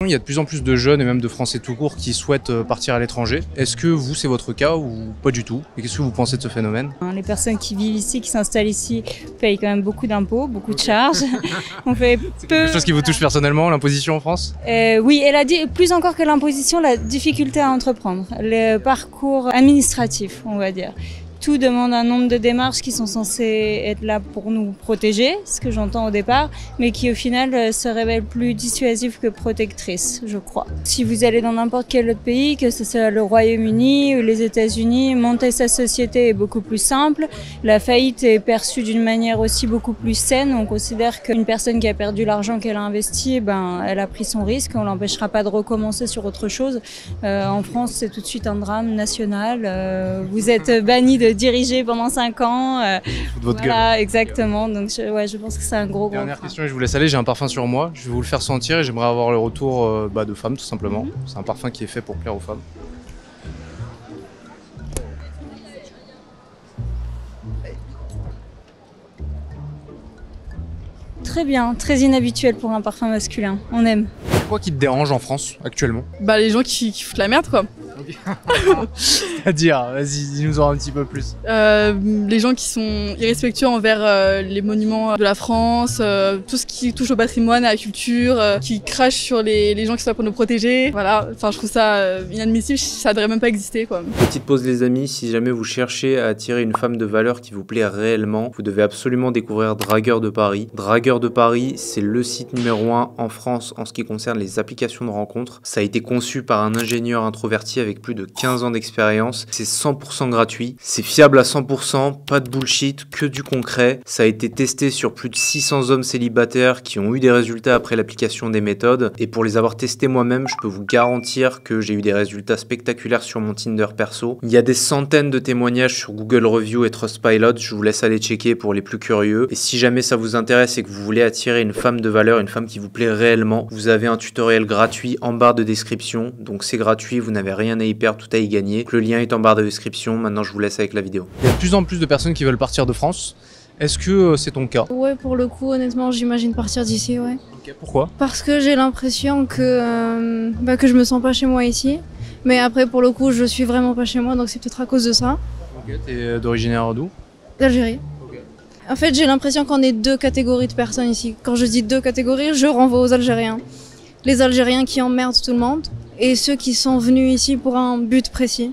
Il y a de plus en plus de jeunes et même de Français tout court qui souhaitent partir à l'étranger. Est-ce que vous, c'est votre cas ou pas du tout? Et qu'est-ce que vous pensez de ce phénomène? Les personnes qui vivent ici, qui s'installent ici, payent quand même beaucoup d'impôts, beaucoup de charges. On fait peu... Quelque chose qui vous touche personnellement, l'imposition en France? Oui, elle a dit plus encore que l'imposition, la difficulté à entreprendre, le parcours administratif, on va dire. Tout demande un nombre de démarches qui sont censées être là pour nous protéger, ce que j'entends au départ, mais qui au final se révèlent plus dissuasives que protectrices, je crois. Si vous allez dans n'importe quel autre pays, que ce soit le Royaume-Uni ou les États-Unis, monter sa société est beaucoup plus simple. La faillite est perçue d'une manière aussi beaucoup plus saine. On considère qu'une personne qui a perdu l'argent qu'elle a investi, elle a pris son risque. On l'empêchera pas de recommencer sur autre chose. En France, c'est tout de suite un drame national. Vous êtes banni de diriger pendant 5 ans. Votre Voilà, gueule. exactement. Donc je pense que c'est un gros Dernière frein. question et je vous laisse aller, j'ai un parfum sur moi, je vais vous le faire sentir et j'aimerais avoir le retour de femmes tout simplement. C'est un parfum qui est fait pour plaire aux femmes. Très bien, très inhabituel pour un parfum masculin. On aime. C'est quoi qui te dérange en France actuellement? Bah les gens qui foutent la merde quoi. C'est-à-dire, vas-y, dis-nous-en un petit peu plus. Les gens qui sont irrespectueux envers les monuments de la France, tout ce qui touche au patrimoine, à la culture, qui crachent sur les gens qui sont là pour nous protéger. Voilà, enfin je trouve ça inadmissible, ça devrait même pas exister quoi. Petite pause les amis, si jamais vous cherchez à attirer une femme de valeur qui vous plaît réellement, vous devez absolument découvrir Dragueur de Paris. Dragueur de Paris, c'est le site numéro 1 en France en ce qui concerne les applications de rencontres. Ça a été conçu par un ingénieur introverti avec plus de 15 ans d'expérience. C'est 100% gratuit, c'est fiable à 100%, pas de bullshit, que du concret. Ça a été testé sur plus de 600 hommes célibataires qui ont eu des résultats après l'application des méthodes. Et pour les avoir testés moi-même, je peux vous garantir que j'ai eu des résultats spectaculaires sur mon Tinder perso. Il y a des centaines de témoignages sur Google Review et Trustpilot, je vous laisse aller checker pour les plus curieux. Et si jamais ça vous intéresse et que vous voulez attirer une femme de valeur, une femme qui vous plaît réellement, vous avez un tutoriel gratuit en barre de description. Donc c'est gratuit, vous n'avez rien à y perdre, tout à y gagner. Le lien est en barre de description. Maintenant, je vous laisse avec la vidéo. Il y a de plus en plus de personnes qui veulent partir de France. Est-ce que c'est ton cas? Ouais, pour le coup, honnêtement, j'imagine partir d'ici, ouais. Ok, pourquoi? Parce que j'ai l'impression que je me sens pas chez moi ici. Mais après, pour le coup, je suis vraiment pas chez moi, donc c'est peut-être à cause de ça. Ok, t'es d'originaire d'où? D'Algérie. Ok. En fait, j'ai l'impression qu'on est deux catégories de personnes ici. Quand je dis deux catégories, je renvoie aux Algériens. Les Algériens qui emmerdent tout le monde et ceux qui sont venus ici pour un but précis.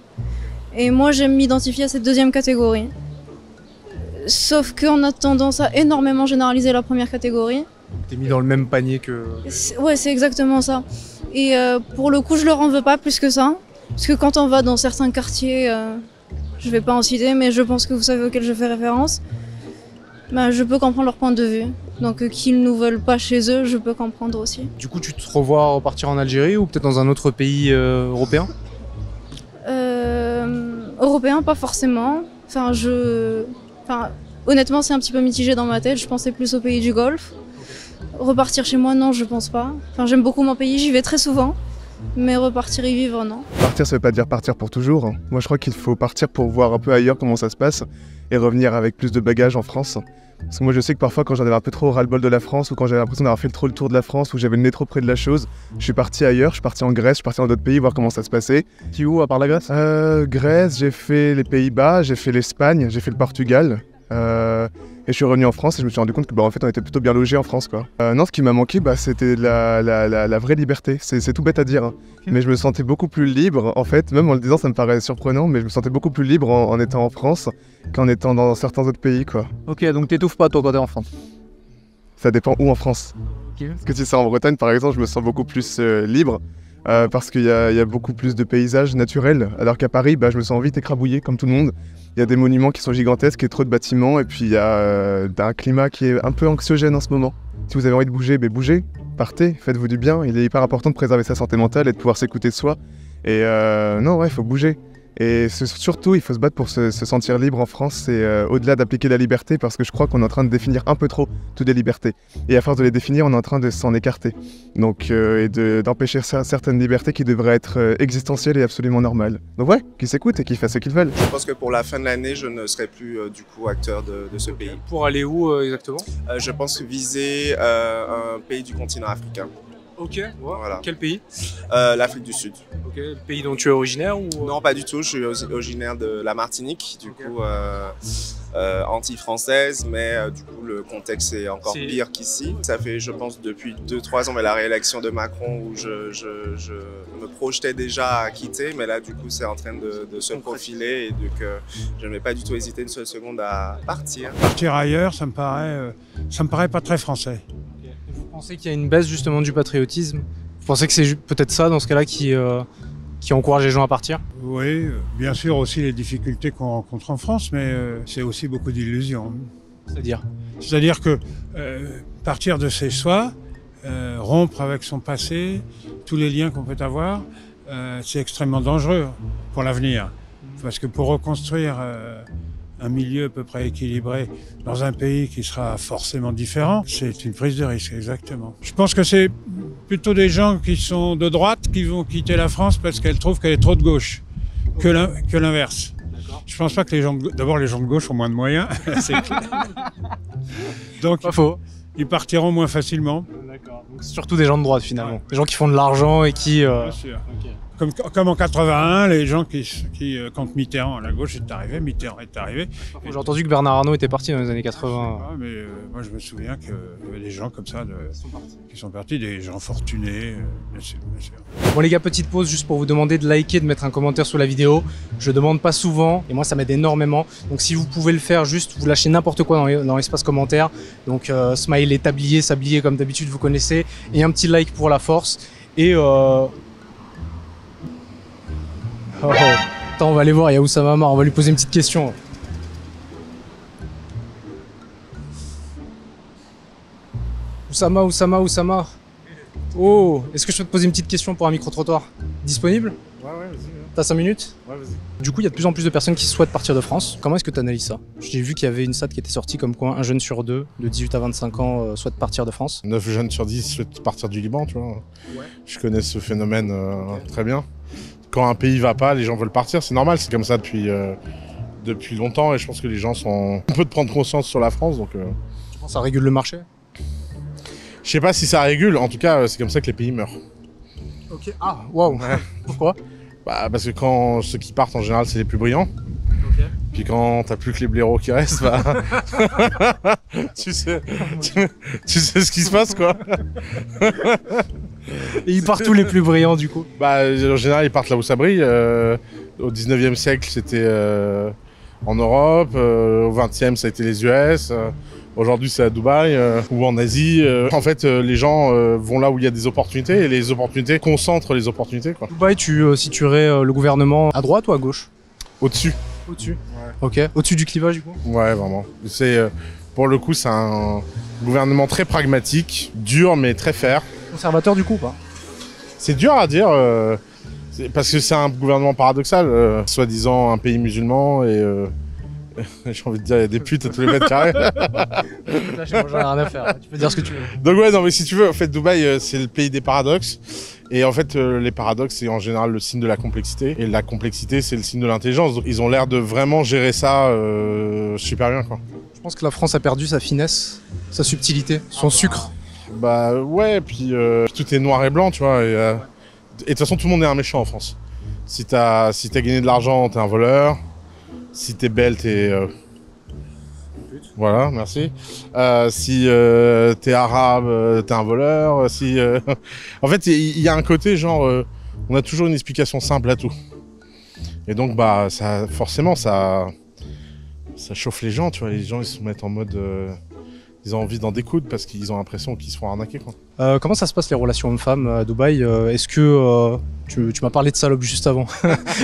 Et moi, j'aime m'identifier à cette deuxième catégorie. Sauf qu'on a tendance à énormément généraliser la première catégorie. T'es mis dans le même panier que... Ouais, c'est exactement ça. Et pour le coup, je leur en veux pas plus que ça. Parce que quand on va dans certains quartiers, je vais pas en citer, mais je pense que vous savez auquel je fais référence, je peux comprendre leur point de vue. Donc qu'ils nous veulent pas chez eux, je peux comprendre aussi. Du coup, tu te revois repartir en Algérie ou peut-être dans un autre pays européen? Européen, pas forcément. Honnêtement, c'est un petit peu mitigé dans ma tête. Je pensais plus aux pays du Golfe. Repartir chez moi, non, je pense pas. Enfin, j'aime beaucoup mon pays, j'y vais très souvent. Mais repartir y vivre, non. Partir, ça veut pas dire partir pour toujours. Moi, je crois qu'il faut partir pour voir un peu ailleurs comment ça se passe et revenir avec plus de bagages en France. Parce que moi, je sais que parfois, quand j'en avais un peu trop ras-le-bol de la France ou quand j'avais l'impression d'avoir fait trop le tour de la France ou j'avais le nez trop près de la chose, je suis parti ailleurs, je suis parti en Grèce, je suis parti dans d'autres pays voir comment ça se passait. Tu es où à part la Grèce? Grèce, j'ai fait les Pays-Bas, j'ai fait l'Espagne, j'ai fait le Portugal. Et je suis revenu en France et je me suis rendu compte que en fait on était plutôt bien logé en France quoi. Non, ce qui m'a manqué c'était la vraie liberté, c'est tout bête à dire, hein. Mais je me sentais beaucoup plus libre en fait, même en le disant ça me paraît surprenant, mais je me sentais beaucoup plus libre en étant en France qu'en étant dans certains autres pays quoi. Ok, donc t'étouffes pas toi quand t'es en France? Ça dépend où en France. Okay. Parce que si c'est en Bretagne par exemple, je me sens beaucoup plus libre. Parce qu'il y a beaucoup plus de paysages naturels, alors qu'à Paris, je me sens vite écrabouillé comme tout le monde. Il y a des monuments qui sont gigantesques et trop de bâtiments, et puis il y a un climat qui est un peu anxiogène en ce moment. Si vous avez envie de bouger, bougez, partez, faites-vous du bien. Il est hyper important de préserver sa santé mentale et de pouvoir s'écouter de soi. Et non, ouais, il faut bouger. Et surtout, il faut se battre pour se sentir libre en France, et au-delà d'appliquer la liberté, parce que je crois qu'on est en train de définir un peu trop toutes les libertés. Et à force de les définir, on est en train de s'en écarter. Donc, et d'empêcher certaines libertés qui devraient être existentielles et absolument normales. Donc ouais, qu'ils s'écoutent et qu'ils fassent ce qu'ils veulent. Je pense que pour la fin de l'année, je ne serai plus du coup acteur de ce pays. Pour aller où exactement? Je pense viser un pays du continent africain. Ok, ouais. Voilà. Quel pays? L'Afrique du Sud. Ok, le pays dont tu es originaire ou... Non, pas du tout. Je suis originaire de la Martinique, du coup, anti-française, mais du coup, le contexte est encore pire qu'ici. Ça fait, je pense, depuis 2-3 ans, mais la réélection de Macron, où je me projetais déjà à quitter, mais là, du coup, c'est en train de se profiler et donc je ne vais pas du tout hésiter une seule seconde à partir. Partir ailleurs, ça me paraît pas très français. Vous pensez qu'il y a une baisse justement du patriotisme? Vous pensez que c'est peut-être ça, dans ce cas-là, qui encourage les gens à partir? Oui, bien sûr aussi les difficultés qu'on rencontre en France, mais c'est aussi beaucoup d'illusions. C'est-à-dire que partir de chez soi, rompre avec son passé, tous les liens qu'on peut avoir, c'est extrêmement dangereux pour l'avenir. Parce que pour reconstruire un milieu à peu près équilibré dans un pays qui sera forcément différent, c'est une prise de risque, exactement. Je pense que c'est plutôt des gens qui sont de droite qui vont quitter la France parce qu'elles trouvent qu'elle est trop de gauche, que l'inverse. Je pense pas que les gens de gauche ont moins de moyens, c'est clair. Donc ils partiront moins facilement. D'accord. Donc surtout des gens de droite finalement, des gens qui font de l'argent et qui... Bien sûr. Comme en 81, les gens quand Mitterrand à la gauche est arrivé, Mitterrand est arrivé. J'ai entendu que Bernard Arnault était parti dans les années 80. Mais moi je me souviens qu'il y avait des gens comme ça qui sont partis, des gens fortunés, bien sûr. Bon les gars, petite pause juste pour vous demander de liker, de mettre un commentaire sous la vidéo. Je demande pas souvent et moi ça m'aide énormément. Donc si vous pouvez le faire, juste vous lâchez n'importe quoi dans l'espace commentaire. Donc smiley, tablier, sablier comme d'habitude vous connaissez. Et un petit like pour la force. Et Attends, on va aller voir, il y a Oussama Hamar, on va lui poser une petite question. Oussama. Oh, est-ce que je peux te poser une petite question pour un micro-trottoir? Disponible? Ouais, vas-y. T'as 5 minutes? Ouais, vas-y. Du coup, il y a de plus en plus de personnes qui souhaitent partir de France. Comment est-ce que tu analyses ça? J'ai vu qu'il y avait une stat qui était sortie comme quoi un jeune sur deux de 18 à 25 ans souhaite partir de France. 9 jeunes sur 10 souhaitent partir du Liban, tu vois. Ouais. Je connais ce phénomène très bien. Quand un pays va pas, les gens veulent partir, c'est normal, c'est comme ça depuis longtemps et je pense que les gens sont un peu de prendre conscience sur la France. Donc, tu penses que ça régule le marché? Je sais pas si ça régule, en tout cas c'est comme ça que les pays meurent. Ok, ah, waouh. Ouais. Pourquoi? Parce que quand ceux qui partent en général c'est les plus brillants. Okay. Puis quand t'as plus que les blaireaux qui restent, tu sais ce qui se passe quoi. Et ils partent tous les plus brillants du coup? En général ils partent là où ça brille. Au 19e siècle c'était en Europe, au 20e ça a été les US, aujourd'hui c'est à Dubaï ou en Asie. En fait les gens vont là où il y a des opportunités et les opportunités concentrent les opportunités quoi. Dubaï, tu situerais le gouvernement à droite ou à gauche? Au-dessus. Au-dessus. Ouais. Ok. Au-dessus du clivage du coup? Ouais, vraiment. C'est pour le coup c'est un gouvernement très pragmatique, dur mais très fair. Conservateur du coup ou pas? C'est dur à dire, parce que c'est un gouvernement paradoxal, soi-disant un pays musulman et j'ai envie de dire il y a des putes à tous les mètres carrés. Là j'en ai rien à faire, tu peux dire ce que tu veux. Donc ouais, non mais si tu veux, en fait Dubaï c'est le pays des paradoxes. Et en fait les paradoxes c'est en général le signe de la complexité. Et la complexité c'est le signe de l'intelligence. Donc ils ont l'air de vraiment gérer ça super bien quoi. Je pense que la France a perdu sa finesse, sa subtilité, son sucre. Ouais, puis tout est noir et blanc, tu vois. Et de toute façon, tout le monde est un méchant en France. Si t'as gagné de l'argent, t'es un voleur. Si t'es belle, t'es... Voilà, merci. Si t'es arabe, t'es un voleur. En fait, il y a un côté genre... on a toujours une explication simple à tout. Et donc, ça, forcément, ça chauffe les gens, tu vois. Les gens, ils se mettent en mode... Ils ont envie d'en découdre parce qu'ils ont l'impression qu'ils se font arnaquer quoi. Comment ça se passe les relations hommes-femmes à Dubaï? Est-ce que tu m'as parlé de salope juste avant?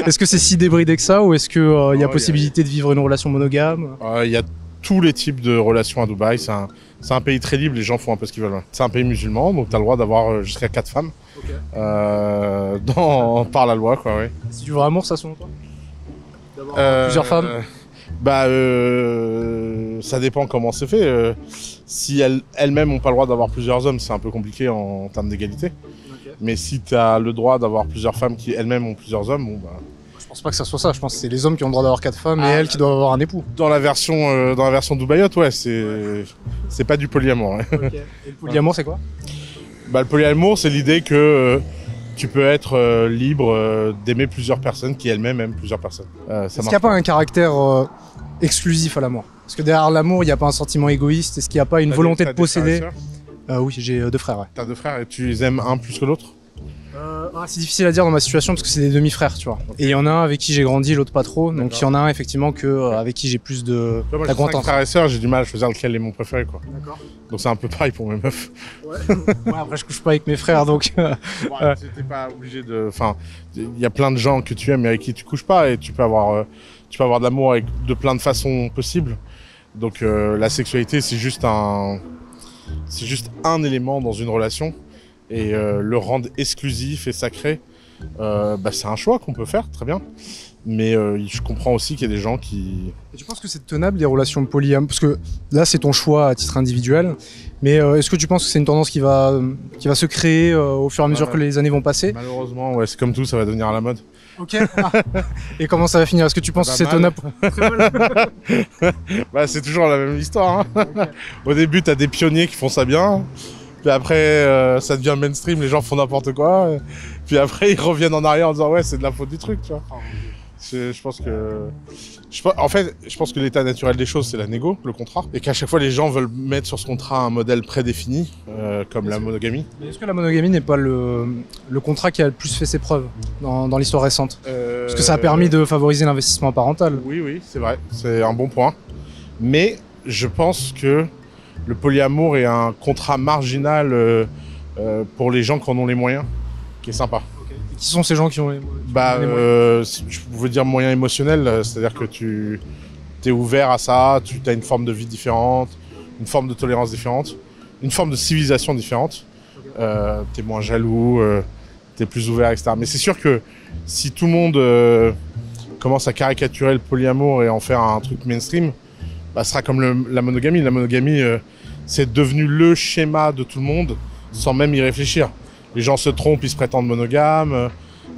Est-ce que c'est si débridé que ça ou est-ce que y a possibilité de vivre une relation monogame? Il y a tous les types de relations à Dubaï. C'est un pays très libre, les gens font un peu ce qu'ils veulent. C'est un pays musulman, donc tu as le droit d'avoir jusqu'à 4 femmes par la loi quoi. Ouais. C'est du vrai amour ça selon toi? D'avoir plusieurs femmes? Ça dépend comment c'est fait. Si elles-mêmes n'ont pas le droit d'avoir plusieurs hommes, c'est un peu compliqué en termes d'égalité. Okay. Mais si tu as le droit d'avoir plusieurs femmes qui elles-mêmes ont plusieurs hommes, Je pense pas que ça soit ça, je pense que c'est les hommes qui ont le droit d'avoir 4 femmes et elles qui doivent avoir un époux. Dans la version Dubaïote, ouais, c'est pas du polyamour. Ouais. Okay. Et le polyamour c'est quoi? Le polyamour, c'est l'idée que tu peux être libre d'aimer plusieurs personnes qui elles-mêmes aiment plusieurs personnes. Est-ce qu'il n'y a pas un caractère exclusif à l'amour? Parce que derrière l'amour, il n'y a pas un sentiment égoïste? Est-ce qu'il n'y a pas une volonté de posséder? Oui, j'ai 2 frères. Ouais. T'as 2 frères et tu les aimes un plus que l'autre? C'est difficile à dire dans ma situation parce que c'est des demi-frères, tu vois. Okay. Et il y en a un avec qui j'ai grandi, l'autre pas trop. Donc il y en a un effectivement avec qui j'ai plus de d'acquaintance. Frères et sœurs, j'ai du mal à choisir lequel est mon préféré, quoi. D'accord. Donc c'est un peu pareil pour mes meufs. Ouais. Après je couche pas avec mes frères, donc. T'es pas obligé de. Enfin, il y a plein de gens que tu aimes et avec qui tu couches pas, et tu peux avoir de l'amour de plein de façons possibles. Donc la sexualité, c'est juste un élément dans une relation. Et le rendre exclusif et sacré, c'est un choix qu'on peut faire, très bien. Mais je comprends aussi qu'il y a des gens qui... Et tu penses que c'est tenable, les relations polyamoreuses? Parce que là, c'est ton choix à titre individuel. Mais est-ce que tu penses que c'est une tendance qui va se créer au fur et à mesure que les années vont passer? Malheureusement, ouais, c'est comme tout, ça va devenir à la mode. Ok. Et comment ça va finir? Est-ce que tu penses que c'est tenable? C'est toujours la même histoire. Hein. Okay. Au début, tu as des pionniers qui font ça bien. Puis après, ça devient mainstream, les gens font n'importe quoi. Puis après, ils reviennent en arrière en disant ouais, c'est de la faute du truc, tu vois. Je pense que l'état naturel des choses, c'est la négo, le contrat. Et qu'à chaque fois, les gens veulent mettre sur ce contrat un modèle prédéfini, comme la monogamie. Mais est-ce que la monogamie n'est pas le contrat qui a le plus fait ses preuves dans l'histoire récente? Parce que ça a permis de favoriser l'investissement parental. Oui, c'est vrai, c'est un bon point. Mais je pense que le polyamour est un contrat marginal pour les gens qui en ont les moyens, qui est sympa. Okay. Et qui sont ces gens qui ont les moyens? Je veux dire moyens émotionnels, c'est-à-dire que tu es ouvert à ça, tu as une forme de vie différente, une forme de tolérance différente, une forme de civilisation différente. Okay. Tu es moins jaloux, tu es plus ouvert, etc. Mais c'est sûr que si tout le monde commence à caricaturer le polyamour et en faire un truc mainstream, ce sera comme la monogamie. La monogamie, c'est devenu le schéma de tout le monde, sans même y réfléchir. Les gens se trompent, ils se prétendent monogames,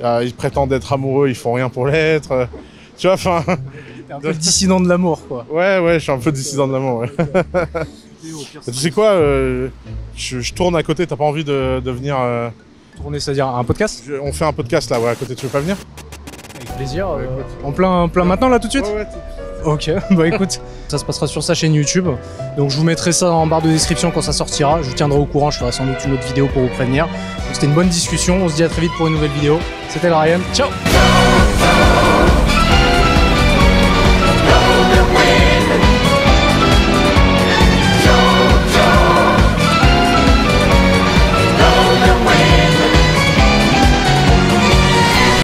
ils prétendent être amoureux, ils font rien pour l'être. Tu vois, enfin... T'es un peu le dissident de l'amour, quoi. Ouais, je suis un peu dissident de l'amour, ouais. Tu sais quoi, je tourne à côté, t'as pas envie de venir... Tourner, c'est-à-dire un podcast? On fait un podcast là, ouais, à côté, tu veux pas venir? Avec plaisir. En plein maintenant, là, tout de suite? Ouais. Ok, écoute, ça se passera sur sa chaîne YouTube. Donc je vous mettrai ça en barre de description quand ça sortira. Je vous tiendrai au courant, je ferai sans doute une autre vidéo pour vous prévenir. Donc c'était une bonne discussion, on se dit à très vite pour une nouvelle vidéo. C'était Ryan, ciao!